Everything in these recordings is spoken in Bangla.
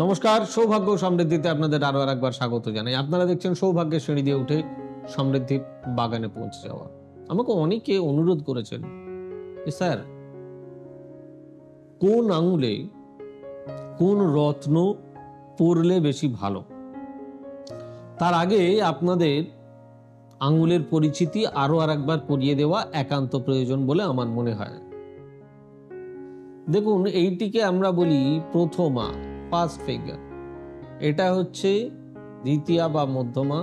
নমস্কার, সৌভাগ্য সমৃদ্ধিতে আপনাদের আরো একবার স্বাগত জানাই। আপনারা দেখছেন সৌভাগ্যের সিঁড়ি দিয়ে উঠে সমৃদ্ধির বাগানে পৌঁছে যাওয়া। আমাকে অনেকে অনুরোধ করেছেন যে স্যার, কোন আঙুলে কোন রত্ন পরলে বেশি ভালো। তার আগে আপনাদের আঙুলের পরিচিতি আরো একবার করিয়ে দেওয়া একান্ত প্রয়োজন বলে আমার মনে হয়। দেখুন, এইটিকে আমরা বলি প্রথমা, ফার্স্ট ফিঙ্গার। এটা হচ্ছে দ্বিতীয়া বা মধ্যমা,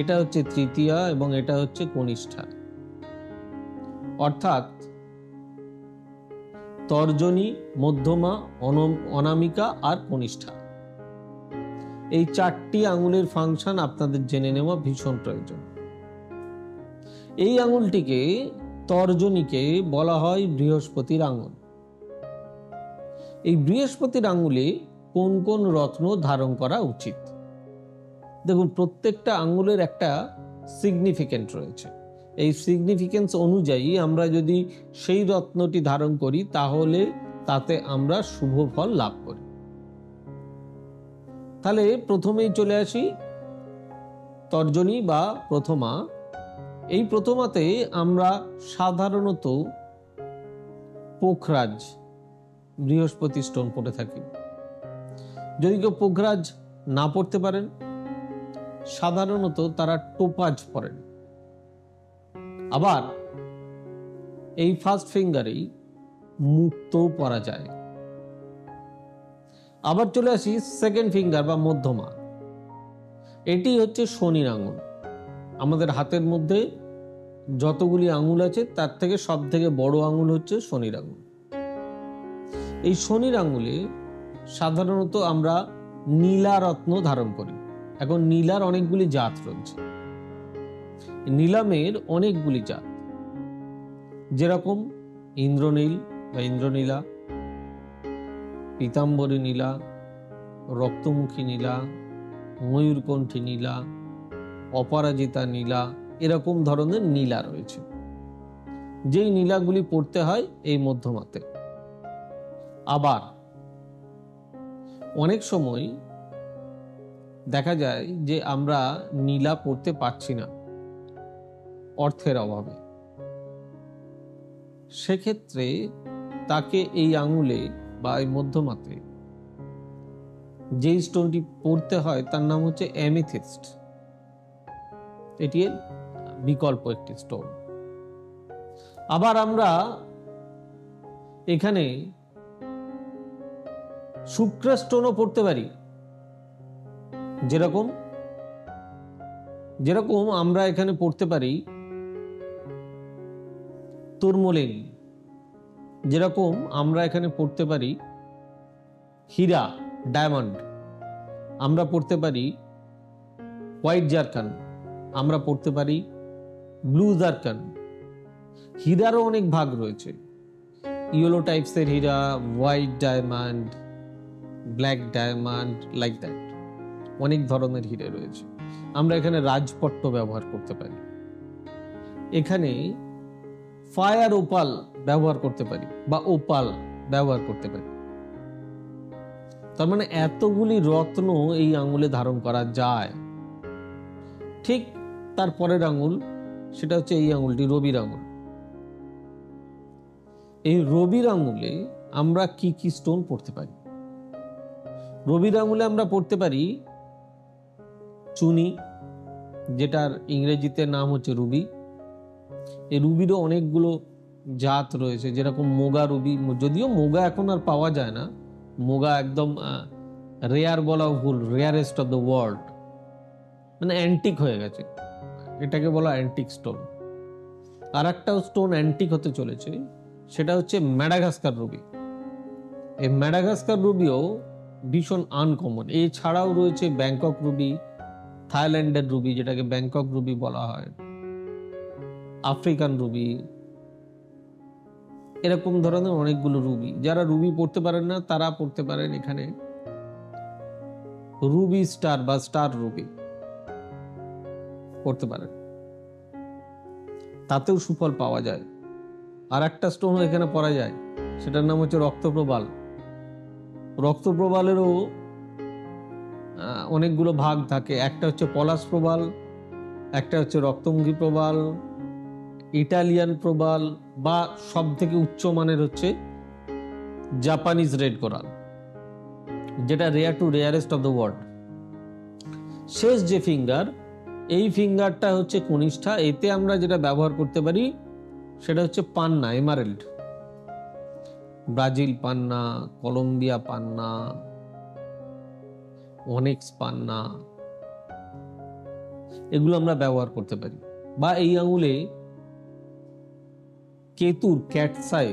এটা হচ্ছে তৃতীয়া এবং এটা হচ্ছে কনিষ্ঠা। অর্থাৎ তর্জনী, মধ্যমা, অনামিকা আর কনিষ্ঠা, এই চারটি আঙুলের ফাংশন আপনাদের জেনে নেওয়া ভীষণ প্রয়োজন। এই আঙুলটিকে, তর্জনীকে বলা হয় বৃহস্পতির আঙুল। এই বৃহস্পতির আঙুলে কোন কোন রত্ন ধারণ করা উচিত? দেখুন, প্রত্যেকটা আঙুলের একটা সিগনিফিকেন্ট রয়েছে। এই সিগনিফিকেন্স অনুযায়ী আমরা যদি সেই রত্নটি ধারণ করি তাহলে তাতে আমরা শুভ ফল লাভ করি। তাহলে প্রথমেই চলে আসি তর্জনী বা প্রথমা। এই প্রথমাতে আমরা সাধারণত পোখরাজ, বৃহস্পতি স্টোন পড়ে থাকি। যদি কেউ পোখরাজ না পড়তে পারেন, সাধারণত তারা টোপাজ পড়েন। আবার এই ফার্স্ট ফিঙ্গারেই মুক্তও পরা যায়। আবার চলে আসি সেকেন্ড ফিঙ্গার বা মধ্যমা। এটি হচ্ছে শনির আঙুল। আমাদের হাতের মধ্যে যতগুলি আঙুল আছে তার থেকে সব থেকে বড় আঙুল হচ্ছে শনির আঙুল। এই শনির আঙুলে সাধারণত আমরা নীলা রত্ন ধারণ করি। এখন নীলার অনেকগুলি জাত রয়েছে। নীলামের অনেকগুলি জাত, যেরকম ইন্দ্রনীল বা ইন্দ্রনীলা, পীতাম্বরী নীলা, রক্তমুখী নীলা, ময়ূরকণ্ঠী নীলা, অপরাজিতা নীলা, এরকম ধরনের নীলা রয়েছে। যেই নীলাগুলি পড়তে হয় এই মধ্যমাতে। আবার অনেক সময় দেখা যায় যে আমরা নীলা পড়তে পারছি না অর্থের অভাবে। সেক্ষেত্রে তাকে এই আঙুলে বা এই মধ্যমাতে যেই স্টোনটি পড়তে হয় তার নাম হচ্ছে অ্যামেথিস্ট। এটি বিকল্প একটি স্টোন। আবার আমরা এখানে শুক্র স্টোনও পড়তে পারি। যেরকম আমরা এখানে পড়তে পারি তুর্মলিন, যেরকম আমরা এখানে পড়তে পারি হীরা, ডায়মন্ড, আমরা পড়তে পারি হোয়াইট জারকান, আমরা পড়তে পারি ব্লু জারকান। হীরারও অনেক ভাগ রয়েছে, ইয়েলো টাইপসের হীরা, white diamond, black diamond, like that. অনেক ধরনের হীরে রয়েছে। আমরা এখানে রাজপট্ট ব্যবহার করতে পারি, এখানে ফায়ার ওপাল ব্যবহার করতে পারি বা ওপাল ব্যবহার করতে পারি। তার মানে এতগুলি রত্ন এই আঙুলে ধারণ করা যায়। ঠিক তার পরের আঙুল, সেটা হচ্ছে এই আঙুলটি, রবির আঙুল। এই রবির আঙুলে আমরা কি কি স্টোন পড়তে পারি? রবির আঙুলে আমরা পড়তে পারি চুনি, যেটার ইংরেজিতে নাম হচ্ছে রুবি। এই রুবিরও অনেকগুলো জাত রয়েছে, যেরকম মোগা রুবি। যদিও মোগা এখন আর পাওয়া যায় না, মোগা একদম রেয়ার বলা ভুল, রেয়ারেস্ট অফ দ্য ওয়ার্ল্ড, মানে অ্যান্টিক হয়ে গেছে। এটাকে বলা অ্যান্টিক স্টোন। আর একটা স্টোন অ্যান্টিক হতে চলেছে, সেটা হচ্ছে ম্যাডাগাস্কার রুবি। এই ম্যাডাগাস্কার রুবিও ভীষণ আনকমন। এছাড়াও রয়েছে ব্যাংকক রুবি, থাইল্যান্ডের রুবি, যেটাকে ব্যাংকক রুবি বলা হয়, আফ্রিকান রুবি, এরকম ধরনের অনেকগুলো রুবি। যারা রুবি পড়তে পারেন না তারা পড়তে পারেন এখানে রুবি স্টার বা স্টার রুবি পড়তে পারেন, তাতেও সুফল পাওয়া যায়। আর একটা স্টোন এখানে পড়া যায়, সেটার নাম হচ্ছে রক্তপ্রবাল। রক্ত প্রবালেরও অনেকগুলো ভাগ থাকে। একটা হচ্ছে পলাশ প্রবাল, একটা হচ্ছে রক্তমুখী প্রবাল, ইটালিয়ান প্রবাল, বা সব থেকে উচ্চ মানের হচ্ছে জাপানিজ রেড কোরাল, যেটা rare to rarest of the world. শেষ যে ফিঙ্গার, এই ফিঙ্গারটা হচ্ছে কনিষ্ঠা। এতে আমরা যেটা ব্যবহার করতে পারি সেটা হচ্ছে পান্না, এমারেল্ড, ব্রাজিল পান্না, কলম্বিয়া পান্না, অনেক্স পান্না, এগুলো আমরা ব্যবহার করতে পারি। বা এই আঙুলে কেতুর ক্যাটসাই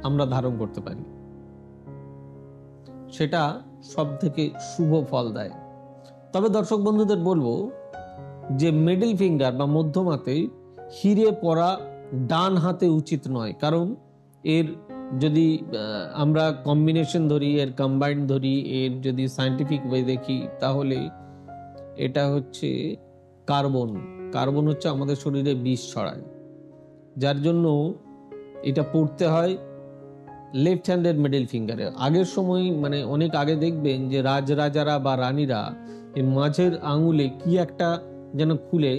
আমরা ধারণ করতে পারি, সেটা সব থেকে শুভ ফল দেয়। তবে দর্শক বন্ধুদের বলবো যে মিডল ফিঙ্গার বা মধ্যমাতে হিরে পরা ডান হাতে উচিত নয়, কারণ এর যদি আমরা কম্বিনেশন ধরি, এর কম্বাইন্ড ধরি, এর যদি সায়েন্টিফিক ওয়ে দেখি, তাহলে এটা হচ্ছে কার্বন। কার্বন হচ্ছে আমাদের শরীরে বিষ ছড়ায়, যার জন্য এটা পড়তে হয় লেফট হ্যান্ডের মিডল ফিঙ্গারে। আগের সময় মানে অনেক আগে দেখবেন যে রাজরাজারা বা রানীরা এই মাঝের আঙুলে কি একটা যেন খুলে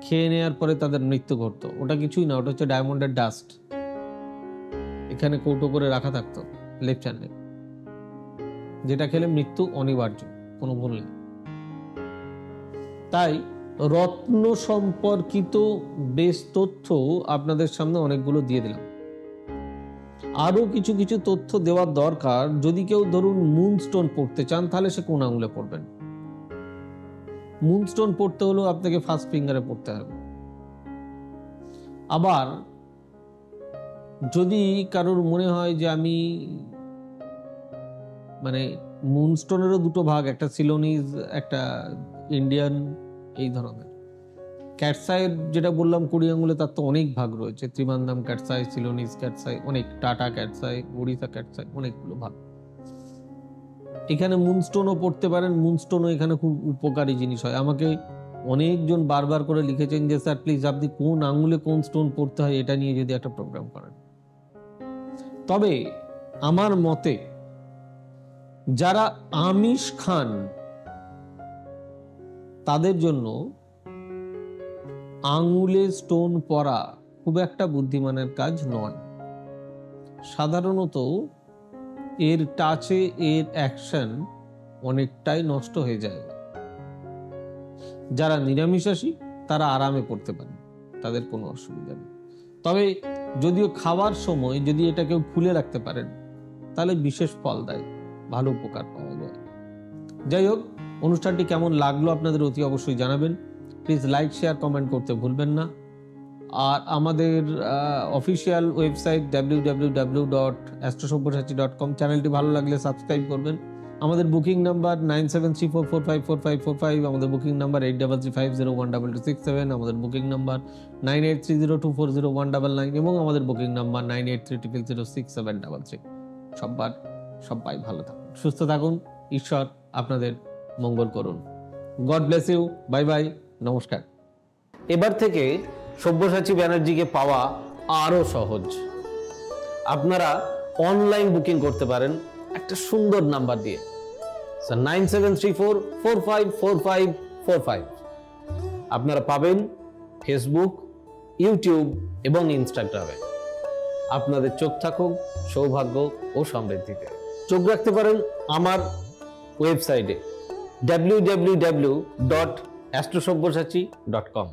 খেয়ে নেওয়ার পরে তাদের মৃত্যু ঘটতো। ওটা কিছুই না, ওটা হচ্ছে ডায়মন্ডের ডাস্ট। এখানে কৌটো করে রাখা থাকতো লেফট হ্যান্ডে, যেটা খেলে মৃত্যু অনিবার্য, কোনো ভুল নেই। তাই রত্ন সম্পর্কিত বেশ তথ্য আপনাদের সামনে অনেকগুলো দিয়ে দিলাম। আরো কিছু কিছু তথ্য দেওয়ার দরকার। যদি কেউ ধরুন মুনস্টোন পড়তে চান, তাহলে সে কোন আঙুলে পড়বেন? মুনস্টোন পড়তে হলেও আপনাকে ফার্স্ট ফিঙ্গারে পড়তে হবে। আবার যদি কারোর মনে হয় যে আমি মানে মুনস্টোনেরও দুটো ভাগ, একটা সিলোনিজ, একটা ইন্ডিয়ান, এই ধরনের। ক্যাটসাইয়ের যেটা বললাম 20 আঙুলে, তার তো অনেক ভাগ রয়েছে। ত্রিমান্দাম ক্যাটসাই, সিলোনিজ ক্যাটসাই, অনেক, টাটা ক্যাটসাই, ওড়িশা ক্যাটসাই, অনেকগুলো ভাগ। এখানে মুনস্টোনও পড়তে পারেন। মুনস্টোনও এখানে খুব উপকারী জিনিস হয়। আমাকে অনেকজন বারবার করে লিখেছেন যে স্যার প্লিজ আপনি কোন আঙুলে কোন স্টোন পড়তে হয় এটা নিয়ে যদি একটা প্রোগ্রাম করেন। তবে আমার মতে যারা আমিষ খান তাদের জন্য আঙুলে স্টোন পরা খুব একটা বুদ্ধিমানের কাজ নয়। সাধারণত এর টাচে এর অ্যাকশন অনেকটাই নষ্ট হয়ে যায়। যারা নিরামিষাশী তারা আরামে পড়তে পারে, তাদের কোনো অসুবিধা নেই। তবে যদিও খাওয়ার সময় যদি এটা কেউ খুলে রাখতে পারেন তাহলে বিশেষ ফল দেয়, ভালো উপকার পাওয়া যায়। যাই হোক, অনুষ্ঠানটি কেমন লাগলো আপনাদের অতি অবশ্যই জানাবেন। প্লিজ লাইক, শেয়ার, কমেন্ট করতে ভুলবেন না। আর আমাদের অফিসিয়াল ওয়েবসাইট www.astrosabyoshachi.com, চ্যানেলটি ভালো লাগলে সাবস্ক্রাইব করবেন। আমাদের বুকিং নাম্বার 9734454545, আমাদের বুকিং নাম্বার 8335012267, আমাদের বুকিং নাম্বার 9830240199 এবং আমাদের বুকিং নাম্বার 9830006733। সবাই ভালো থাকুন, সুস্থ থাকুন, ঈশ্বর আপনাদের মঙ্গল করুন। God bless you, bye bye, নমস্কার। এবার থেকে সব্যসাচী ব্যানার্জিকে পাওয়া আরো সহজ। আপনারা অনলাইন বুকিং করতে পারেন একটা সুন্দর নাম্বার দিয়ে, 9734454545। আপনারা পাবেন ফেসবুক, ইউটিউব এবং ইনস্টাগ্রামে। আপনাদের চোখ থাকুক সৌভাগ্য ও সমৃদ্ধিতে। চোখ রাখতে পারেন আমার ওয়েবসাইটে www.astrosabyoshachi.com।